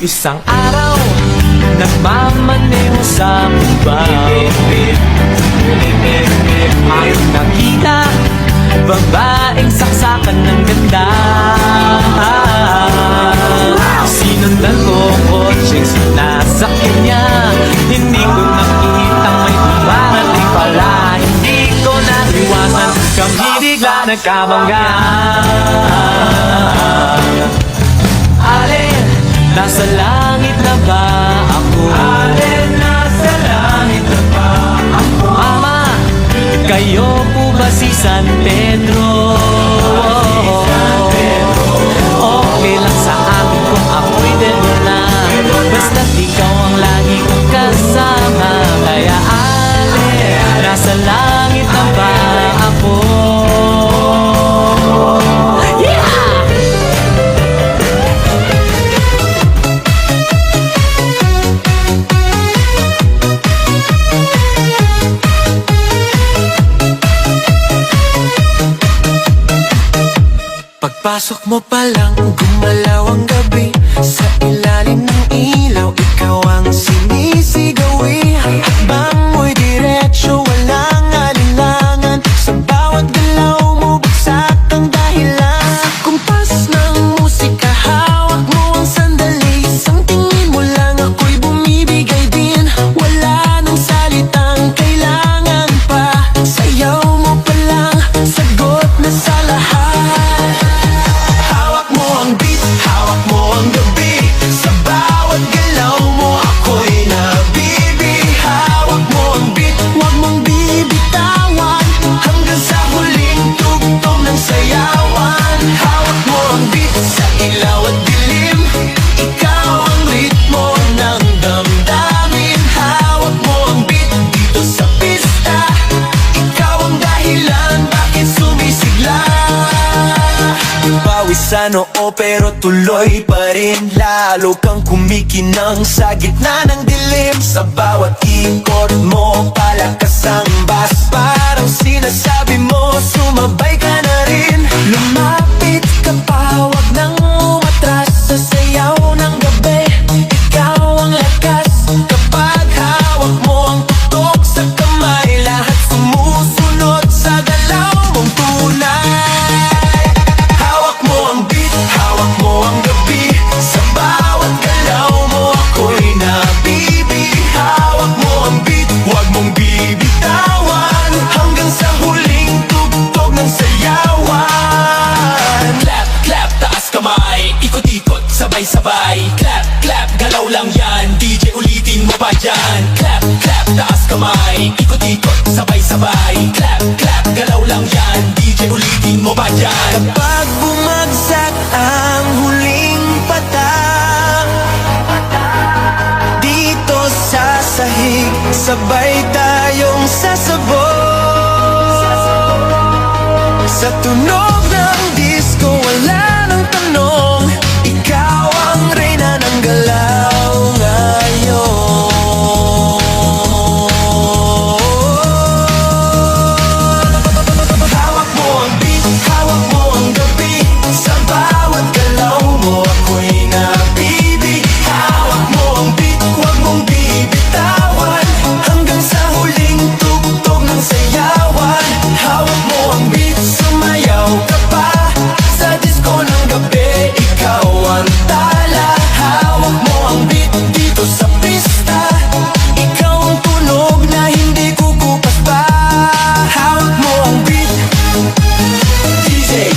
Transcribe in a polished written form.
Isang araw, nagmamaneho sa Cubao. Ayong nakita, babaeng saksakan ng ganda. Sinundan ko kotseng sinasakyan niya. Hindi ko nakitang may dumarating pala. Hindi ko naiwasan, kami bigla nagkabanggaan. Alin, nasa langit na ba ako? Alin, nasa langit na ba ako? Mama, kayo po ba si San Pedro? Okay lang sa akin kung ako'y dala, basta't ikaw ang lagi kong kasama. Kaya alin, nasa langit na ba ako? Pagpasok mo pa lang, gumalaw ang gabi. Sa ilalim ng ilaw, ikaw ang sinisigawi. Hakbang mo'y diretsyo, walang alinlangan. Sa bawat galaw mo, bagsak ang dahilan. Kumpas ng musika, hawak mo ang sandali. Isang tingin mo lang, ako'y bumibigay din. Wala nang salitang kailangan pa. Sayaw mo pa lang, sagot na sa lahat. Sa noo pero tuloy pa rin. Lalo kang kumikinang sa gitna ng dilim. Sa bawat ikot mo, palakas ang bas. Parang sinasabi mo, sumabay ka na rin. Lumapit ka pa, wag nang umatras. Sa sayaw ng gabi, ikaw ang lakas. Kapag hawak mo ang tutok sa kamay, lahat sumusunod sa galaw mong tunay. Sabay-sabay, clap, clap, galaw lang yan. DJ ulitin mo pa dyan. Clap, clap, taas kamay. Ikot-ikot, sabay-sabay. Clap, clap, galaw lang yan. DJ ulitin mo pa dyan. Kapag bumagsak ang huling patak dito sa sahig, sabay tayong sasabog. Sa tunog ng disco, wala nang tanong. Ikaw ang reyna ng galaw ngayon. Hawak mo ang beat, hawak mo ang gabi. Sa bawat galaw mo, ako'y nabibig. Hawak mo ang beat, huwag mong bibitawan. Hanggang sa huling tugtog ng sayawan. Hawak mo ang beat, sumayaw ka pa. Sa disco ng gabi, ikaw ang tala. Hawak mo ang beat dito sa pista. Ikaw ang tunog na hindi kukupas pa. Hawak mo ang beat, DJ